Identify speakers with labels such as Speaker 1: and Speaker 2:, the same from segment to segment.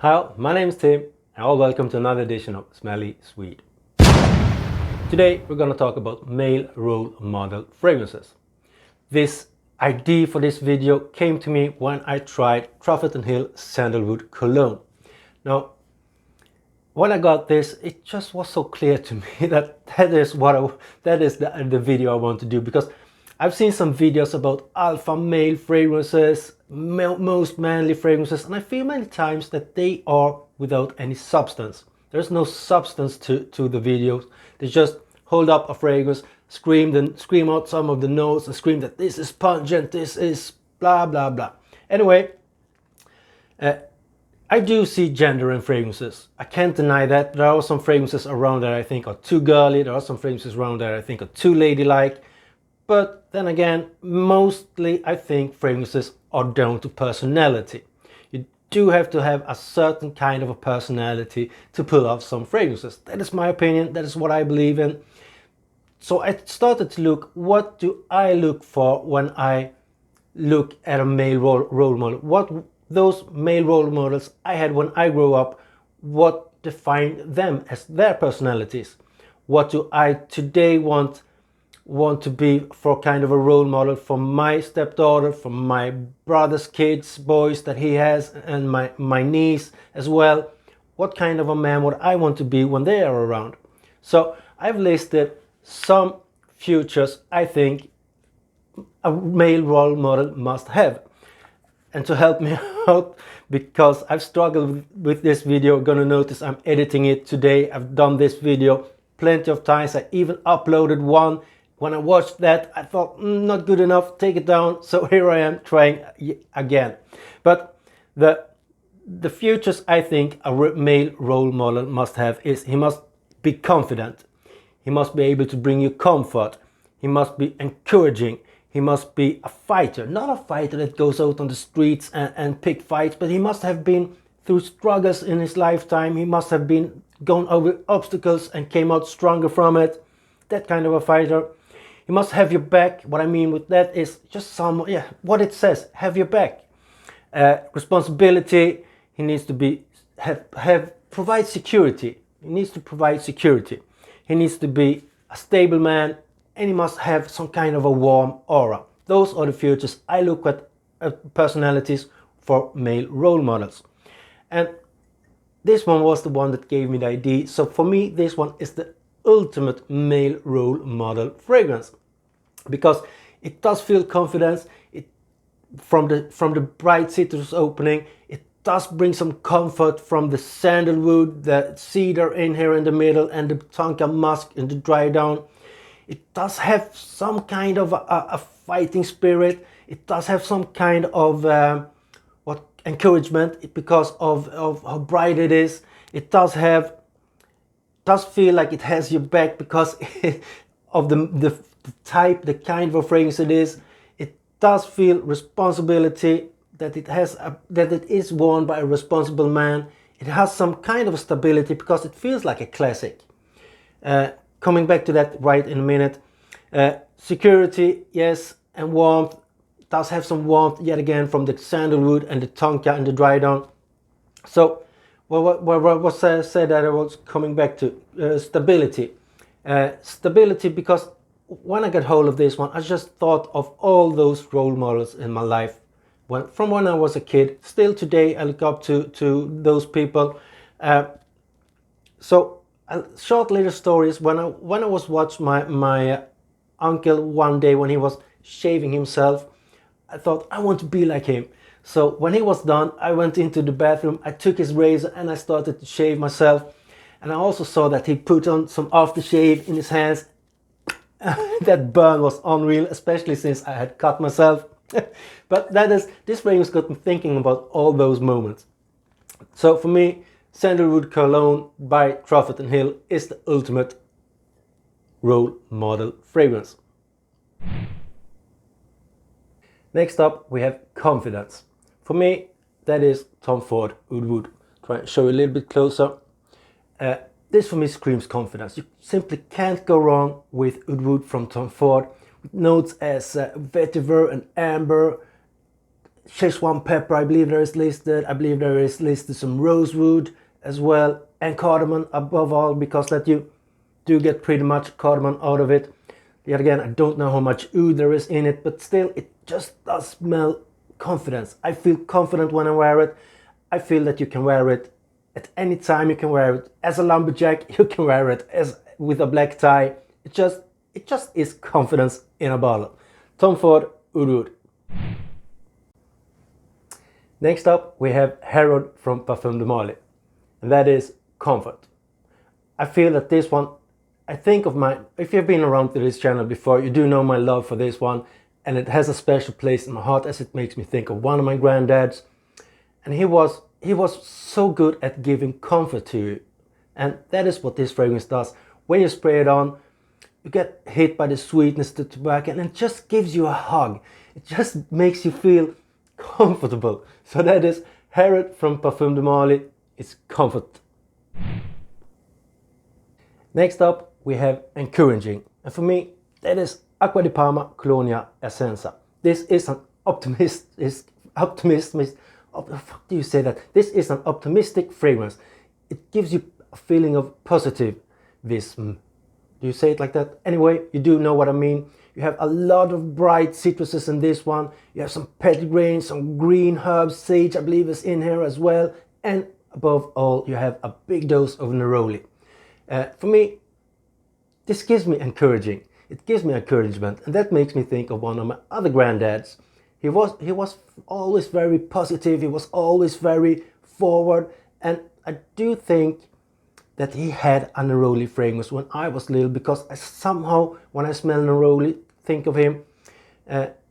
Speaker 1: Hi, my name is Tim and welcome to another edition of Smelly Swede. Today we're going to talk about male role model fragrances. This idea for this video came to me when I tried Truefitt Hill Sandalwood Cologne. Now, when I got this, it just was so clear to me that that is the video I want to do, because I've seen some videos about alpha male fragrances, most manly fragrances, and I feel many times that they are without any substance. There's no substance to the videos. They just hold up a fragrance, scream out some of the notes and scream that this is pungent, this is blah blah blah. Anyway, I do see gender in fragrances. I can't deny that. There are some fragrances around that I think are too girly. There are some fragrances around that I think are too ladylike. But then again, mostly I think fragrances are down to personality. You do have to have a certain kind of a personality to pull off some fragrances. That is my opinion. That is what I believe in. So I started to look, what do I look for when I look at a male role model? What those male role models I had when I grew up, what defined them as their personalities? What do I today want to be for kind of a role model for my stepdaughter, for my brother's kids, boys that he has, and my niece as well? What kind of a man would I want to be when they are around? So I've listed some features I think a male role model must have. And to help me out, because I've struggled with this video, you're gonna notice I'm editing it today. I've done this video plenty of times. I even uploaded one. When I watched that, I thought, not good enough, take it down. So here I am trying again. But the features I think a male role model must have is he must be confident. He must be able to bring you comfort. He must be encouraging. He must be a fighter, not a fighter that goes out on the streets and pick fights, but he must have been through struggles in his lifetime. He must have been gone over obstacles and came out stronger from it. That kind of a fighter. He must have your back. What I mean with that is just what it says, have your back. Responsibility. He needs to be provide security. He needs to provide security. He needs to be a stable man. And he must have some kind of a warm aura. Those are the features I look at personalities for male role models. And this one was the one that gave me the idea. So for me, this one is the ultimate male role model fragrance, because it does feel confidence. It from the bright citrus opening, it does bring some comfort from the sandalwood, the cedar in here in the middle, and the tonka musk in the dry down. It does have some kind of a fighting spirit. It does have some kind of encouragement because of how bright it is. It does feel like it has your back because of the type, the kind of a fragrance it is. It does feel responsibility, that it is worn by a responsible man. It has some kind of stability because it feels like a classic. Coming back to that right in a minute. Security, yes, and warmth. Does have some warmth yet again from the sandalwood and the tonka and the dry down. So what was said that I was coming back to stability. Stability, because when I got hold of this one, I just thought of all those role models in my life. From when I was a kid, still today I look up to those people. So a short little story is when I was watching my uncle one day when he was shaving himself, I thought I want to be like him. So when he was done, I went into the bathroom, I took his razor and I started to shave myself. And I also saw that he put on some aftershave in his hands. That burn was unreal, especially since I had cut myself. But this fragrance got me thinking about all those moments. So for me, Sandalwood Cologne by Truefitt Hill is the ultimate role model fragrance. Next up we have confidence. For me, that is Tom Ford Oud. Try and show you a little bit closer. This for me screams confidence. You simply can't go wrong with Oud from Tom Ford. With notes as vetiver and amber, Szechuan pepper, I believe there is listed. I believe there is listed some rosewood as well, and cardamom above all, because that you do get pretty much cardamom out of it. Yet again, I don't know how much oud there is in it, but still it just does smell confidence. I feel confident when I wear it. I feel that you can wear it at any time. You can wear it as a lumberjack, you can wear it as with a black tie. It just is confidence in a bottle. Tom Ford Oud. Next up we have Herod from Parfum de Marly, and that is comfort. I feel that this one, I think of my, if you've been around to this channel before, you do know my love for this one, and it has a special place in my heart as it makes me think of one of my granddads. And he was so good at giving comfort to you, and that is what this fragrance does. When you spray it on, you get hit by the sweetness of the tobacco, and it just gives you a hug. It just makes you feel comfortable. So that is Herod from Parfum de Marly. It's comfort. Next up we have encouraging, and for me that is Acqua di Parma Colonia Essenza. This is an This is an optimistic fragrance. It gives you a feeling of positivism. Do you say it like that? Anyway, you do know what I mean. You have a lot of bright citruses in this one. You have some petitgrain, some green herbs, sage I believe is in here as well. And above all, you have a big dose of neroli. For me, this gives me encouraging. It gives me encouragement, and that makes me think of one of my other granddads. He was always very positive. He was always very forward, and I do think that he had a neroli fragrance when I was little, because I somehow, when I smell neroli, think of him.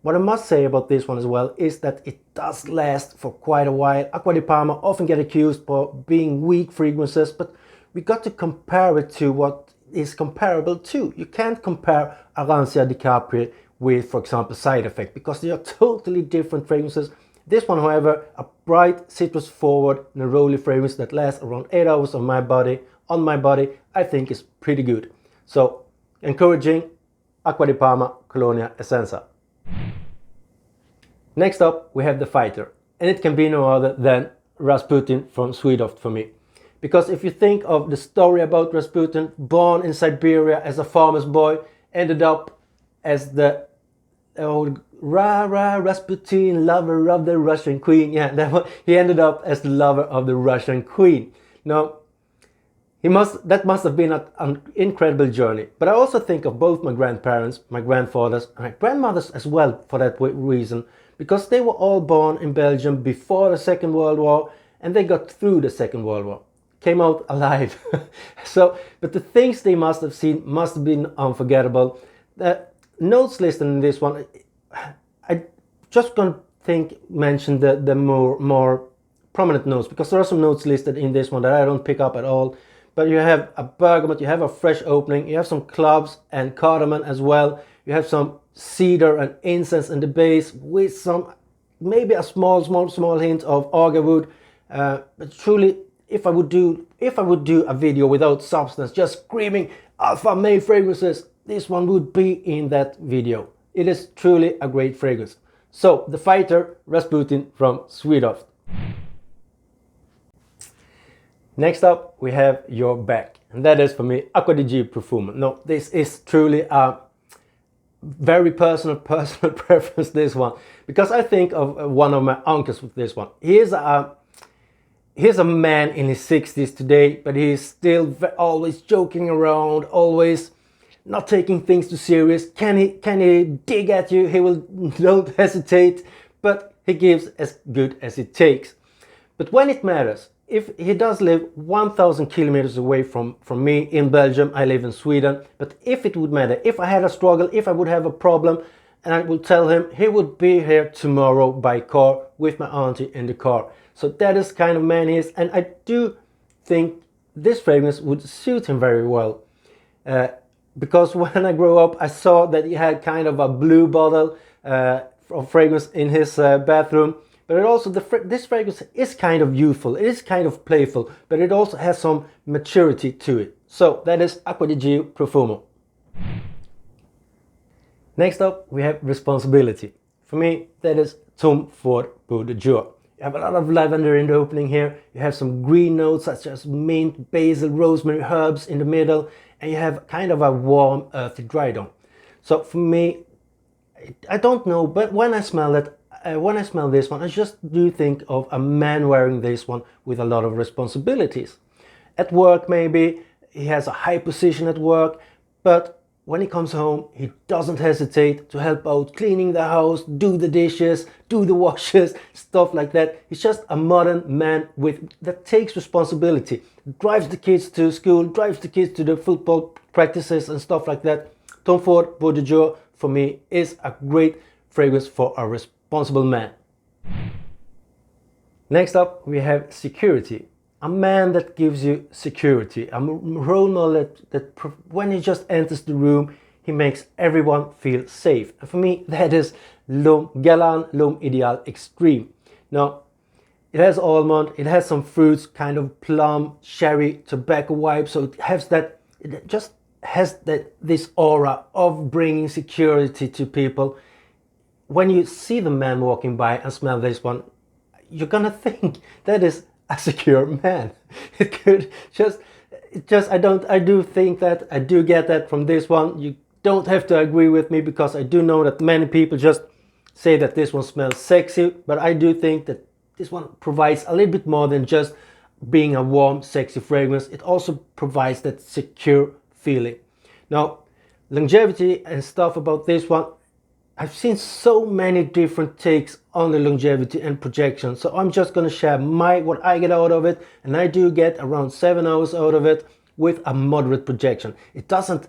Speaker 1: What I must say about this one as well is that it does last for quite a while. Acqua di Parma often get accused for being weak fragrances, but we got to compare it to what is comparable to. You can't compare Arancia di Capri with, for example, Side Effect, because they are totally different fragrances. This one, however, a bright citrus forward neroli fragrance that lasts around 8 hours on my body, I think is pretty good. So encouraging, Acqua di Parma Colonia Essenza. Next up we have the fighter, and it can be no other than Rasputin from Swedoft for me. Because if you think of the story about Rasputin, born in Siberia as a farmer's boy, ended up as the old Rasputin, lover of the Russian queen. Yeah, he ended up as the lover of the Russian queen. Now, that must have been an incredible journey. But I also think of both my grandparents, my grandfathers, and my grandmothers as well for that reason, because they were all born in Belgium before the Second World War, and they got through the Second World War. Came out alive. But the things they must have seen must have been unforgettable. The notes listed in this one, I just gonna mention the more prominent notes, because there are some notes listed in this one that I don't pick up at all. But you have a bergamot, you have a fresh opening, you have some cloves and cardamom as well. You have some cedar and incense in the base, with some, maybe a small hint of agarwood. But truly, if I would do a video without substance, just screaming alpha male fragrances, this one would be in that video. It is truly a great fragrance. So the fighter, Rasputin from Swedoft. Next up we have your back, and that is for me Acqua di Profumo. No, this is truly a very personal preference, this one, because I think of one of my uncles with this one. He's a man in his 60s today, but he's still always joking around, always not taking things too serious. Can he dig at you? He will don't hesitate, but he gives as good as it takes. But when it matters, if he does live 1,000 kilometers away from me in Belgium, I live in Sweden, but if it would matter, if I had a struggle, if I would have a problem, and I will tell him, he would be here tomorrow by car with my auntie in the car. So that is kind of man he is, and I do think this fragrance would suit him very well. Because when I grew up, I saw that he had kind of a blue bottle of fragrance in his bathroom. But it also, this fragrance is kind of youthful, it is kind of playful, but it also has some maturity to it. So that is Acqua di Profumo. Next up we have responsibility. For me, that is Tom Ford Beau de jour. You have a lot of lavender in the opening here. You have some green notes such as mint, basil, rosemary, herbs in the middle, and you have kind of a warm, earthy dry down. So for me, I don't know, but when I smell it, when I smell this one, I just do think of a man wearing this one with a lot of responsibilities. At work, maybe he has a high position at work, but when he comes home, he doesn't hesitate to help out cleaning the house, do the dishes, do the washes, stuff like that. He's just a modern man that takes responsibility, drives the kids to school, drives the kids to the football practices and stuff like that. Tom Ford Beau de jour for me is a great fragrance for a responsible man. Next up, we have security. A man that gives you security, a role model that when he just enters the room, he makes everyone feel safe. And for me, that is Guerlain L'Homme Idéal Extreme. Now, it has almond, it has some fruits, kind of plum, cherry, tobacco vibe, so it just has this aura of bringing security to people. When you see the man walking by and smell this one, you're gonna think that is a secure man. It could I do think that, I do get that from this one. You don't have to agree with me because I do know that many people just say that this one smells sexy, but I do think that this one provides a little bit more than just being a warm, sexy fragrance. It also provides that secure feeling. Now, longevity and stuff about this one, I've seen so many different takes on the longevity and projection, so I'm just gonna share what I get out of it, and I do get around 7 hours out of it with a moderate projection. It doesn't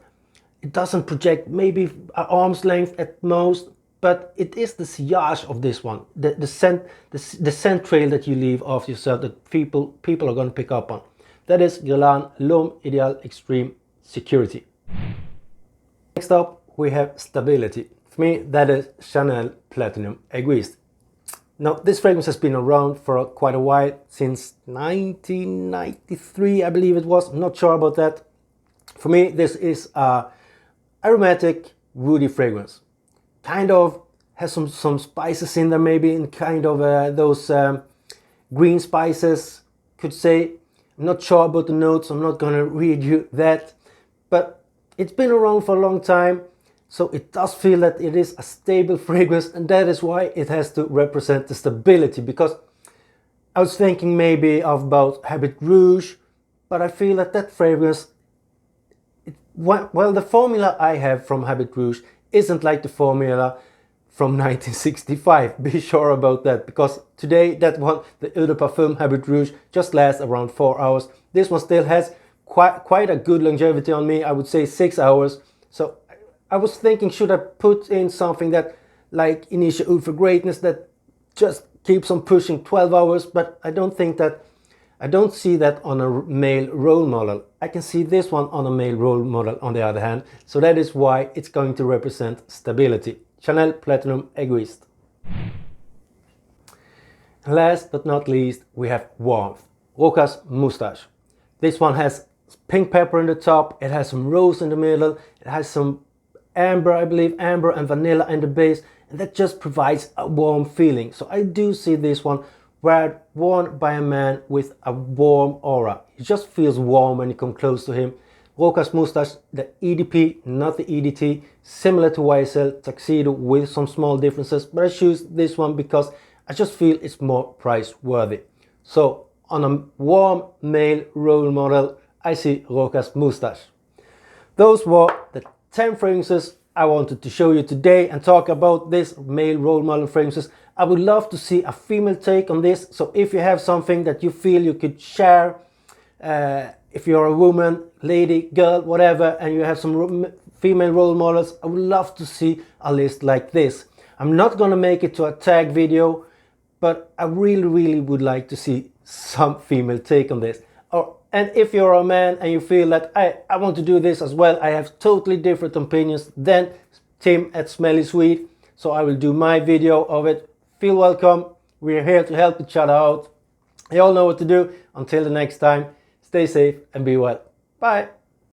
Speaker 1: project maybe an arm's length at most, but it is the sillage of this one, the scent trail that you leave after yourself that people are gonna pick up on. That is Guerlain L'Homme Idéal Extreme Security. Next up, we have stability. For me, that is Chanel Platinum Egoiste. Now, this fragrance has been around for quite a while, since 1993, I believe it was. I'm not sure about that. For me, this is a aromatic, woody fragrance. Kind of has some spices in there, maybe, and kind of those green spices, could say. I'm not sure about the notes, I'm not gonna read you that. But it's been around for a long time. So it does feel that it is a stable fragrance, and that is why it has to represent the stability, because I was thinking maybe about Habit Rouge, but I feel that fragrance, well, the formula I have from Habit Rouge isn't like the formula from 1965, be sure about that, because today that one, the Eau de Parfum Habit Rouge, just lasts around 4 hours. This one still has quite a good longevity on me, I would say 6 hours. So I was thinking, should I put in something that, like Initial Oud for Greatness, that just keeps on pushing 12 hours, but I don't see that on a male role model. I can see this one on a male role model on the other hand, so that is why it's going to represent stability. Chanel Platinum Egoiste. Last but not least, we have warmth. Rochas Moustache. This one has pink pepper in the top, it has some rose in the middle, it has some amber, I believe, amber and vanilla in the base, and that just provides a warm feeling. So I do see this one worn by a man with a warm aura. He just feels warm when you come close to him. Rochas Moustache, the EDP, not the EDT, similar to YSL Tuxedo with some small differences, but I choose this one because I just feel it's more price worthy. So on a warm male role model, I see Rochas Moustache. Those were the 10 fragrances I wanted to show you today and talk about this male role model fragrances. I would love to see a female take on this, so if you have something that you feel you could share, if you're a woman, lady, girl, whatever, and you have some female role models, I would love to see a list like this. I'm not gonna make it to a tag video, but I really would like to see some female take on this. And if you're a man and you feel that I want to do this as well, I have totally different opinions than Tim at Smelly Sweet, so I will do my video of it. Feel welcome. We're here to help each other out. You all know what to do. Until the next time, stay safe and be well. Bye.